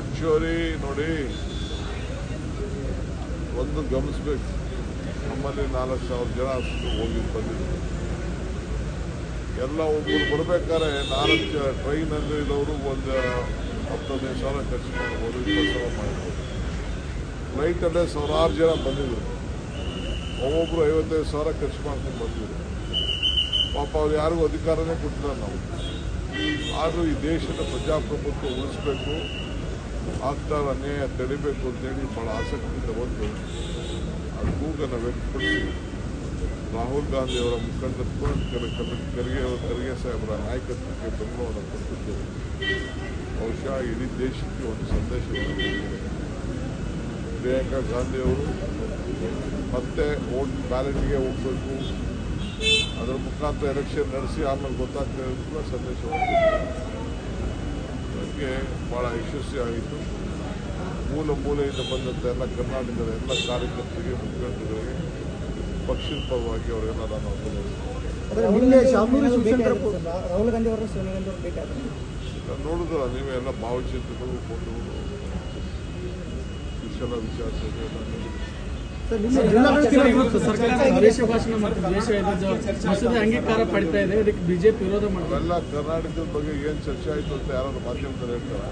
Actually ನೋಡಿ, ಒಂದು ಗಮನಿಸ್ಬೇಕು, ನಮ್ಮಲ್ಲಿ 4,000 ಜನ ಅಷ್ಟು ಹೋಗಿ ಬಂದಿದ್ರು. ಎಲ್ಲ ಒಬ್ಬರು ಬರ್ಬೇಕಾದ್ರೆ 4 ಟ್ರೈನಲ್ಲಿ ಇರೋರು ಒಂದು 15,000 ಖರ್ಚು ಮಾಡ್ಬೋದು, 20,000 ಮಾಡ್ಬೋದು. ಫ್ಲೈಟಲ್ಲೇ 1,000 ಜನ ಬಂದಿದ್ರು, ಒಬ್ಬೊಬ್ರು 55,000 ಖರ್ಚು ಮಾಡ್ಕೊಂಡು ಬಂದಿದ್ರು. ಪಾಪ ಅವ್ರು ಯಾರಿಗೂ ಅಧಿಕಾರನೇ ಕೊಟ್ಟಿಲ್ಲ ನಾವು. ಆದರೂ ಈ ದೇಶದ ಪ್ರಜಾಪ್ರಭುತ್ವ ಉಳಿಸ್ಬೇಕು, ಆಗ್ತಾ ಅನ್ಯಾಯ ತಡಿಬೇಕು ಅಂತೇಳಿ ಭಾಳ ಆಸಕ್ತಿಯಿಂದ ಬಂದು ಅದು ಕೂಗನ್ನು ವ್ಯಕ್ತಪಡಿಸಿ ರಾಹುಲ್ ಗಾಂಧಿ ಅವರ ಮುಖಂಡತ್ವ, ಖರ್ಗೆ ಸಾಹೇಬರ ನಾಯಕತ್ವಕ್ಕೆ ಬೆಂಬಲವನ್ನು ಕೊಟ್ಟಿದ್ದು ಬಹುಶಃ ಇಡೀ ದೇಶಕ್ಕೆ ಒಂದು ಸಂದೇಶವನ್ನು ನೀಡಿದೆ. ಪ್ರಿಯಾಂಕಾ ಗಾಂಧಿ ಅವರು ಮತ್ತೆ ಬ್ಯಾಲೆಟ್ಗೆ ಹೋಗಬೇಕು, ಅದರ ಮುಖಾಂತರ ಎಲೆಕ್ಷನ್ ನಡೆಸಿ ಆಮೇಲೆ ಗೊತ್ತಾಗ್ತಾ ಇರೋದು ಸಂದೇಶವನ್ನು ಕೊಟ್ಟಿದ್ದಾರೆ. ಅದಕ್ಕೆ ಭಾಳ ಯಶಸ್ವಿಯಾಗಿತ್ತು. ಮೂಲೆಯಿಂದ ಬಂದಂಥ ಎಲ್ಲ ಕರ್ನಾಟಕದ ಎಲ್ಲ ಕಾರ್ಯಕರ್ತರಿಗೆ, ಮುಖಂಡರಿಗೆ, ಪಕ್ಷದ ಪರವಾಗಿ ಅವರೆಲ್ಲ ನಾನು ರಾಹುಲ್ ಗಾಂಧಿ ಅವರು ಸೋನಿಯಾ ಗಾಂಧಿ ಅವರು ಭೇಟಿ ಆದರು. ನೋಡಿದ್ರ ನೀವೇ ಎಲ್ಲ ಭಾವಚಿತ್ರಗಳು, ಫೋಟೋಗಳು, ಕುಶಲ ವಿಚಾರಿಸೋದು ಮಸೂದೆ ಅಂಗೀಕಾರ ಪಡಿತಾ ಇದೆ, ಇದಕ್ಕೆ ಬಿಜೆಪಿ ವಿರೋಧ ಮಾಡ್ತಾರೆ. ಎಲ್ಲ ಕರ್ನಾಟಕದ ಬಗ್ಗೆ ಏನು ಚರ್ಚೆ ಆಯಿತು ಅಂತ ಯಾರಾದ್ರೂ ಮಾಧ್ಯಮದಲ್ಲಿ ಹೇಳ್ತಾರೆ?